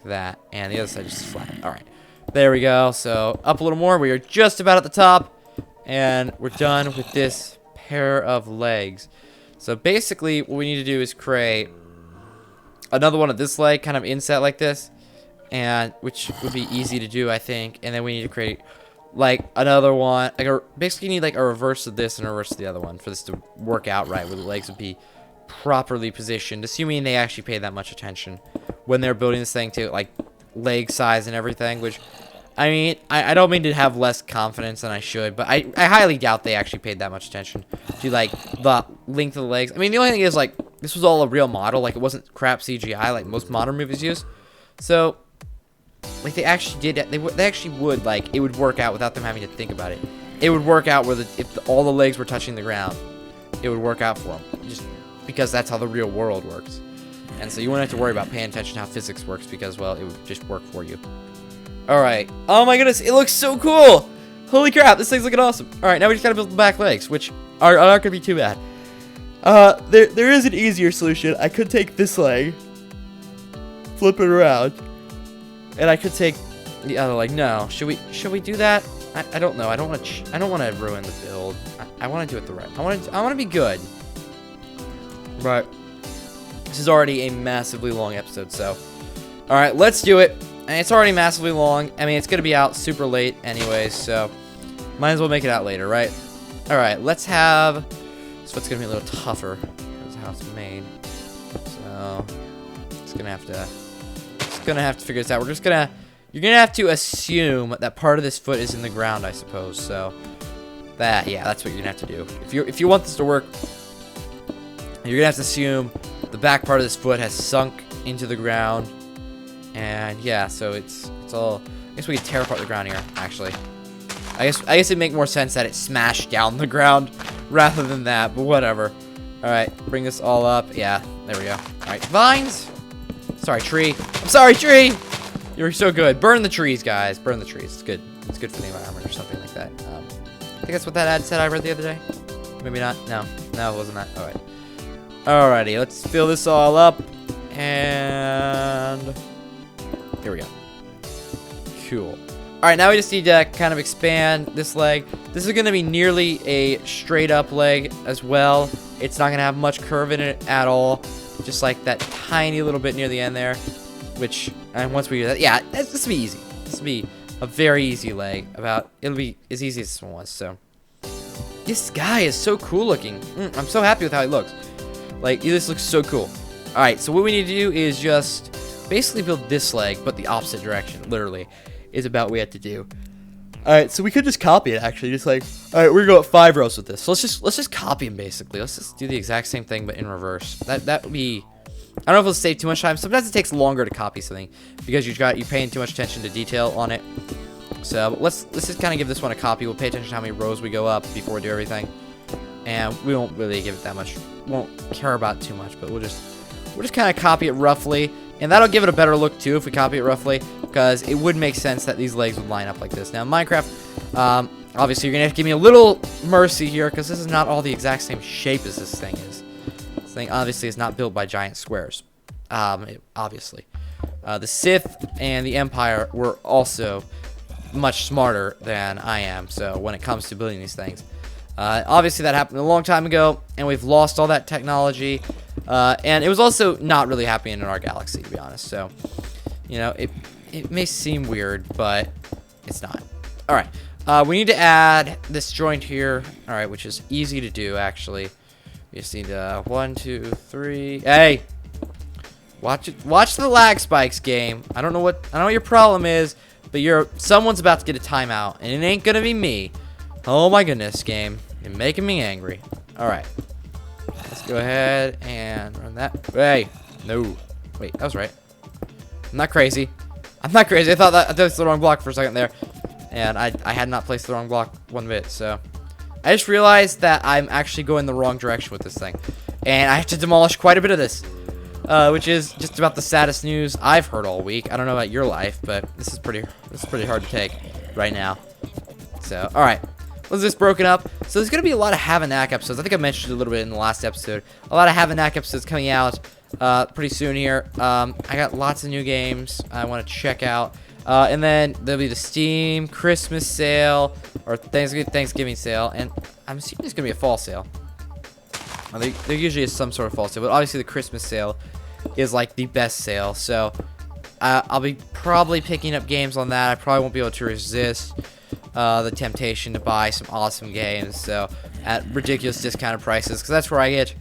That, and the other side just flat. All right, there we go. So up a little more. We are just about at the top, and we're done with this pair of legs. So basically what we need to do is create another one of this leg, kind of inset like this, and which would be easy to do, I think. And then we need to create like another one, like basically you need like a reverse of this and a reverse of the other one for this to work out right, where the legs would be properly positioned, assuming they actually paid that much attention when they're building this thing to like leg size and everything. Which, I mean, I don't mean to have less confidence than I should, but I highly doubt they actually paid that much attention to like the length of the legs. I mean, the only thing is like this was all a real model, like it wasn't crap CGI like most modern movies use. So like they actually did it. They actually would, like, it would work out without them having to think about it. It would work out where all the legs were touching the ground, it would work out for them, just because that's how the real world works. And so you wouldn't have to worry about paying attention to how physics works, because, well, it would just work for you. Alright. Oh my goodness, it looks so cool! Holy crap, this thing's looking awesome. Alright, now we just gotta build the back legs, which are not gonna be too bad. There is an easier solution. I could take this leg, flip it around, and I could take the other leg. No, should we do that? I don't know. I don't want to ruin the build. I want to do it the right. I want to be good. But this is already a massively long episode, so all right, let's do it. And it's already massively long. I mean, it's gonna be out super late anyways, so might as well make it out later, right? All right, let's have. So it's gonna be a little tougher because how it's made. So it's gonna have to figure this out. You're gonna have to assume that part of this foot is in the ground, I suppose. So that's what you're gonna have to do. If you want this to work, you're gonna have to assume the back part of this foot has sunk into the ground. And yeah, so it's all. I guess we could tear apart the ground here. Actually, I guess it'd make more sense that it smashed down the ground rather than that. But whatever. All right, bring this all up. Yeah, there we go. All right, vines. Sorry, tree. I'm sorry, tree. You're so good. Burn the trees, guys. Burn the trees. It's good. It's good for the environment or something like that. I think that's what that ad said I read the other day. Maybe not. No, it wasn't that. All right. Alrighty, let's fill this all up and. Here we go. Cool. Alright, now we just need to kind of expand this leg. This is going to be nearly a straight up leg as well. It's not going to have much curve in it at all. Just like that tiny little bit near the end there. And once we do that, yeah, this will be easy. This will be a very easy leg. It'll be as easy as this one was, so. This guy is so cool looking. I'm so happy with how he looks. Like, this looks so cool. Alright, so what we need to do is just basically build this leg, but the opposite direction, literally, is about what we have to do. Alright, so we could just copy it, actually. Just like, alright, we're gonna go 5 rows with this. So let's just copy them, basically. Let's just do the exact same thing, but in reverse. That would be... I don't know if it'll save too much time. Sometimes it takes longer to copy something because you're paying too much attention to detail on it. So let's just kind of give this one a copy. We'll pay attention to how many rows we go up before we do everything. And we won't really give it that much. Won't care about it too much, but we'll just kind of copy it roughly. And that'll give it a better look too if we copy it roughly, because it would make sense that these legs would line up like this. Now in Minecraft, obviously you're gonna have to give me a little mercy here, because this is not all the exact same shape as this thing is. This thing obviously is not built by giant squares. Obviously, the Sith and the Empire were also much smarter than I am. So when it comes to building these things, obviously that happened a long time ago, and we've lost all that technology. And it was also not really happening in our galaxy, to be honest. So, you know, it may seem weird, but it's not. All right, we need to add this joint here. All right, which is easy to do actually. We just need 1, 2, 3. Hey, watch the lag spikes, game. I don't know what your problem is, but someone's about to get a timeout, and it ain't gonna be me. Oh my goodness, game, you're making me angry. All right. Let's go ahead and run that. Hey, no. Wait, that was right. I'm not crazy. I thought that was the wrong block for a second there. And I had not placed the wrong block one bit, so. I just realized that I'm actually going the wrong direction with this thing. And I have to demolish quite a bit of this. Which is just about the saddest news I've heard all week. I don't know about your life, but this is pretty hard to take right now. So, alright. Was this broken up? So there's going to be a lot of Have-A-Knack episodes. I think I mentioned it a little bit in the last episode. A lot of Have-A-Knack episodes coming out pretty soon here. I got lots of new games I want to check out. And then there'll be the Steam Christmas sale or Thanksgiving sale. And I'm assuming it's going to be a fall sale. Well, there usually is some sort of fall sale, but obviously the Christmas sale is like the best sale. So I'll be probably picking up games on that. I probably won't be able to resist the temptation to buy some awesome games, so at ridiculous discounted prices, because that's where I get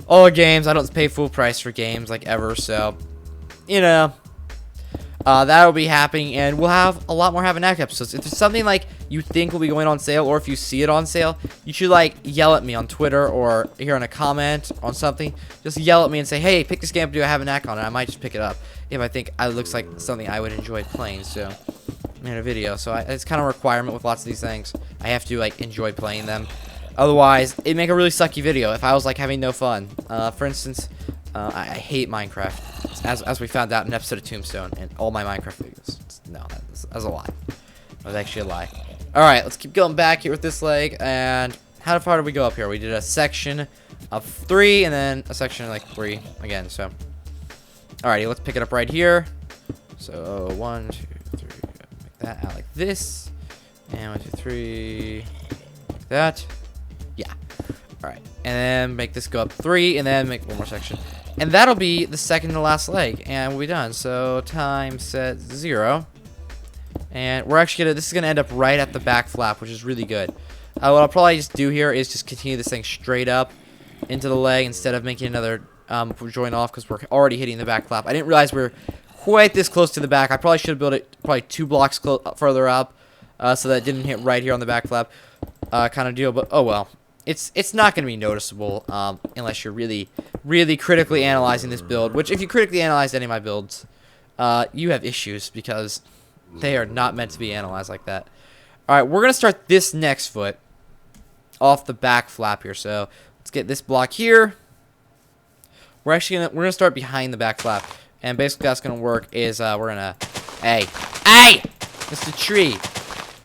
all the games. I don't pay full price for games like ever, so you know, that'll be happening, and we'll have a lot more Have-A-Knack episodes. If there's something like you think will be going on sale, or if you see it on sale, you should like yell at me on Twitter or here in a comment on something. Just yell at me and say, hey, pick this game up, do a Have-A-Knack on it. I might just pick it up if I think it looks like something I would enjoy playing. So in a video, so it's kind of a requirement with lots of these things. I have to like enjoy playing them, otherwise it'd make a really sucky video if I was like having no fun. For instance, I hate Minecraft, as we found out in an episode of Tombstone, and all my Minecraft videos. No, that's a lie. That was actually a lie. All right, let's keep going back here with this leg. And how far did we go up here? We did a section of 3, and then a section like 3 again. So, alrighty, let's pick it up right here. So 1, 2, 3, make that out like this, and 1, 2, 3, like that. Yeah. Alright, and then make this go up 3, and then make one more section. And that'll be the second to last leg, and we'll be done. So time set 0. And we're actually this is gonna end up right at the back flap, which is really good. What I'll probably just do here is just continue this thing straight up into the leg instead of making another joint off, because we're already hitting the back flap. I didn't realize we were quite this close to the back. I probably should have built it probably 2 blocks further up, so that it didn't hit right here on the back flap, kind of deal. But oh well. It's not going to be noticeable unless you're really, really critically analyzing this build. Which, if you critically analyze any of my builds, you have issues because they are not meant to be analyzed like that. All right, we're going to start this next foot off the back flap here. So let's get this block here. We're gonna start behind the back flap, and basically that's going to work is we're gonna hey Mr. Tree,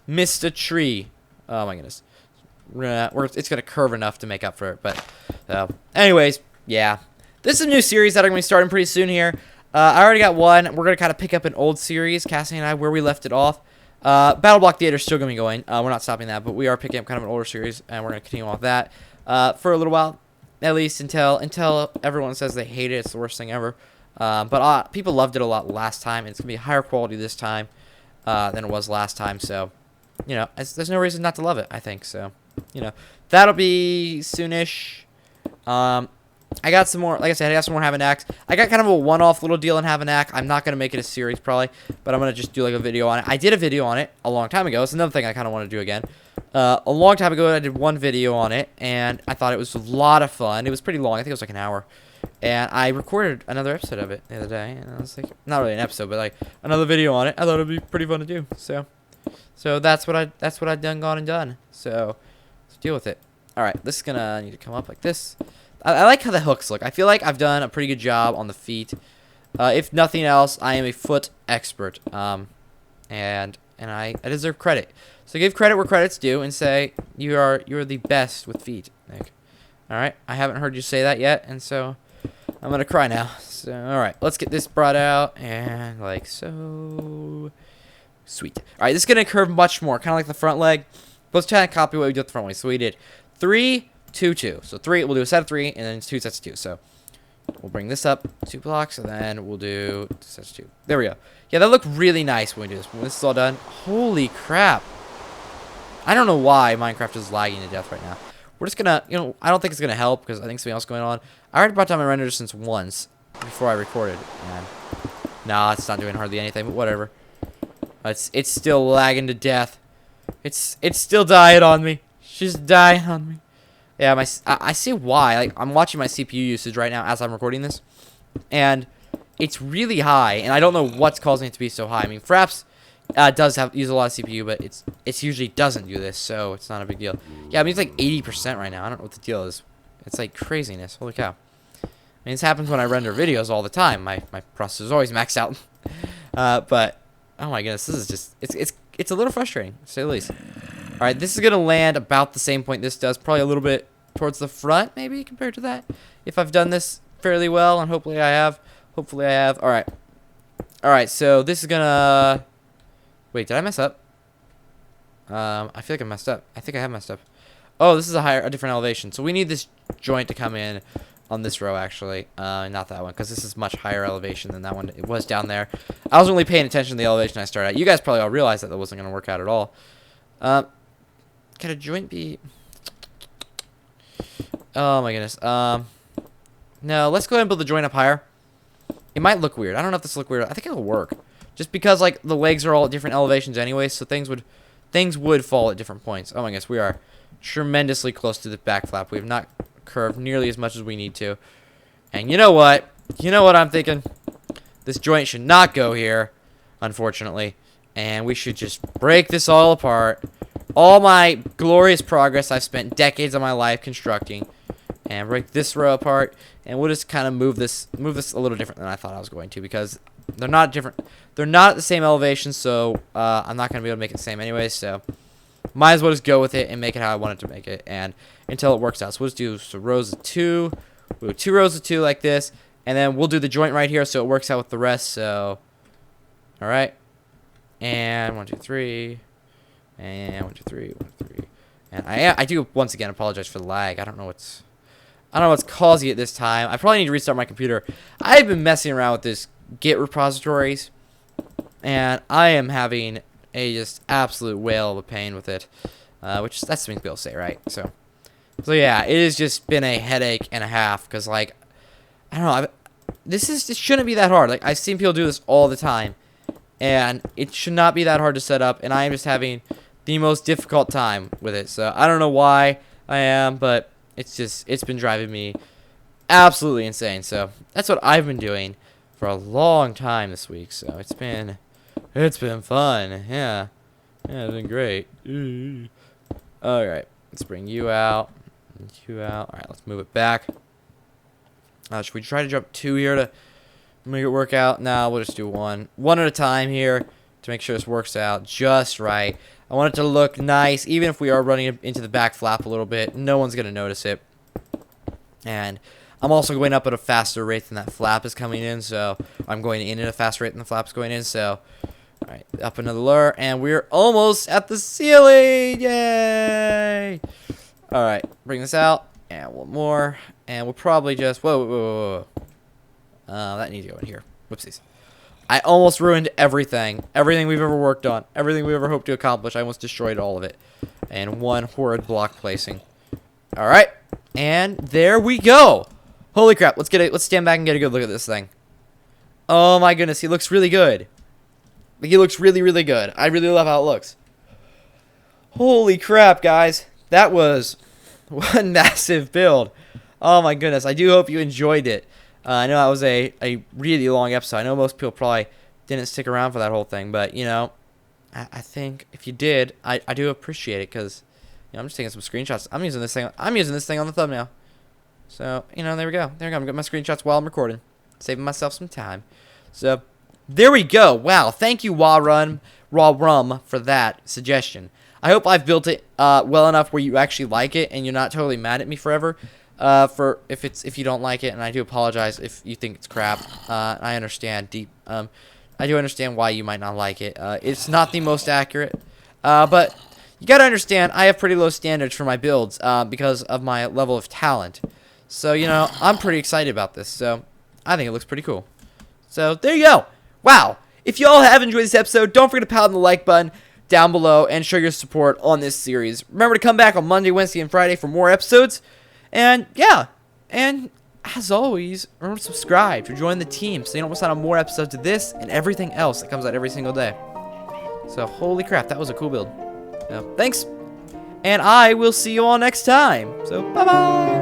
Mr. Tree. Oh my goodness. It's gonna curve enough to make up for it, but anyways, yeah, this is a new series that I'm gonna be starting pretty soon here. I already got one. We're gonna kind of pick up an old series, Cassie and I, where we left it off. Battle Block Theater is still gonna be going. We're not stopping that, but we are picking up kind of an older series, and we're gonna continue off that for a little while, at least until everyone says they hate it. It's the worst thing ever. But people loved it a lot last time. It's gonna be higher quality this time than it was last time. So, you know, there's no reason not to love it, I think. So, you know, that'll be soonish. I got some more, like I said, I got some more Hackbeat. I got kind of a one-off little deal in Hackbeat. I'm not going to make it a series probably, but I'm going to just do like a video on it. I did a video on it a long time ago. It's another thing I kind of want to do again. A long time ago, I did one video on it, and I thought it was a lot of fun. It was pretty long. I think it was like an hour. And I recorded another episode of it the other day, and I was like, not really an episode, but like another video on it. I thought it'd be pretty fun to do. So that's what I gone and done. So let's deal with it. All right, this is gonna need to come up like this. I like how the hooks look. I feel like I've done a pretty good job on the feet. If nothing else, I am a foot expert. And I deserve credit. So give credit where credit's due and say you're the best with feet, Nick. All right, I haven't heard you say that yet, and so I'm gonna cry now. So all right, let's get this brought out and like so. Sweet. All right, this is gonna curve much more, kind of like the front leg. Let's try and copy what we did the front way. So we did 3, 2, 2. So 3, we'll do a set of 3, and then 2 sets of 2. So we'll bring this up 2 blocks, and then we'll do 2 sets of 2. There we go. Yeah, that looked really nice when we do this. When this is all done, holy crap! I don't know why Minecraft is lagging to death right now. We're just gonna, you know, I don't think it's gonna help because I think something else is going on. I already brought down my render distance once before I recorded, and nah, it's not doing hardly anything. But whatever. It's still lagging to death. It's still dying on me. She's dying on me. Yeah, I see why. Like, I'm watching my CPU usage right now as I'm recording this, and it's really high. And I don't know what's causing it to be so high. I mean, Fraps does use a lot of CPU, but it's usually doesn't do this, so it's not a big deal. Yeah, I mean it's like 80% right now. I don't know what the deal is. It's like craziness. Holy cow! I mean, this happens when I render videos all the time. My processor is always maxed out. But oh my goodness, this is just it's a little frustrating, to say the least. All right, this is gonna land about the same point this does, probably a little bit towards the front, maybe compared to that. If I've done this fairly well, and hopefully I have. Hopefully I have. All right. So this is gonna. Wait, did I mess up? I feel like I messed up. I think I have messed up. Oh, this is a different elevation. So we need this joint to come in on this row, actually. Not that one, because this is much higher elevation than that one. It was down there. I was only paying attention to the elevation I started at. You guys probably all realized that wasn't going to work out at all. Can a joint be... Oh, my goodness. No, let's go ahead and build the joint up higher. It might look weird. I don't know if this will look weird. I think it'll work. Just because, like, the legs are all at different elevations anyway, so things would fall at different points. Oh my gosh, we are tremendously close to the back flap. We have not curved nearly as much as we need to. And you know what? You know what I'm thinking? This joint should not go here, unfortunately. And we should just break this all apart. All my glorious progress I've spent decades of my life constructing. And break this row apart. And we'll just kind of move this a little different than I thought I was going to, because they're not different. They're not at the same elevation, so I'm not going to be able to make it the same anyway. So might as well just go with it and make it how I want it to make it, and until it works out. So we'll just do some rows of 2. We'll do 2 rows of 2 like this, and then we'll do the joint right here so it works out with the rest. So, all right, and 1, 2, 3, and 1, 2, 3, 1, 2, 3, and I do once again apologize for the lag. I don't know what's causing it this time. I probably need to restart my computer. I've been messing around with this Git repositories, and I am having a just absolute whale of a pain with it, which that's something people say, right? So yeah, it has just been a headache and a half, because like, I don't know, this shouldn't be that hard. Like, I've seen people do this all the time, and it should not be that hard to set up, and I am just having the most difficult time with it. So I don't know why I am, but it's been driving me absolutely insane. So that's what I've been doing for a long time this week. So it's been fun. Yeah, it's been great. All right, let's bring you out. All right, let's move it back. Should we try to jump 2 here to make it work out? No, we'll just do one at a time here to make sure this works out just right. I want it to look nice, even if we are running it into the back flap a little bit. No one's going to notice it. And I'm also going up at a faster rate than that flap is coming in, so I'm going in at a faster rate than the flap's going in. So, all right, up another lure, and we're almost at the ceiling. Yay! All right, bring this out, and one more, and we'll probably just whoa. That needs to go in here. Whoopsies. I almost ruined everything we've ever worked on, everything we ever hoped to accomplish. I almost destroyed all of it, and one horrid block placing. All right, and there we go. Holy crap! Let's stand back and get a good look at this thing. Oh my goodness, he looks really good. Like, he looks really, really good. I really love how it looks. Holy crap, guys! That was one massive build. Oh my goodness! I do hope you enjoyed it. I know that was a really long episode. I know most people probably didn't stick around for that whole thing, but, you know, I think if you did, I do appreciate it, because, you know, I'm just taking some screenshots. I'm using this thing on the thumbnail. So, you know, there we go. I'm getting my screenshots while I'm recording, saving myself some time. So, there we go. Wow, thank you, Raw Rum, for that suggestion. I hope I've built it well enough where you actually like it and you're not totally mad at me forever. If you don't like it, and I do apologize if you think it's crap. I understand I do understand why you might not like it. It's not the most accurate, but you gotta understand I have pretty low standards for my builds because of my level of talent. So, you know, I'm pretty excited about this. So I think it looks pretty cool. So there you go. Wow. If you all have enjoyed this episode, don't forget to pound the like button down below and show your support on this series. Remember to come back on Monday, Wednesday, and Friday for more episodes. And yeah, and as always, remember to subscribe to join the team so you don't miss out on more episodes of this and everything else that comes out every single day. So holy crap, that was a cool build. Thanks, and I will see you all next time. So bye bye.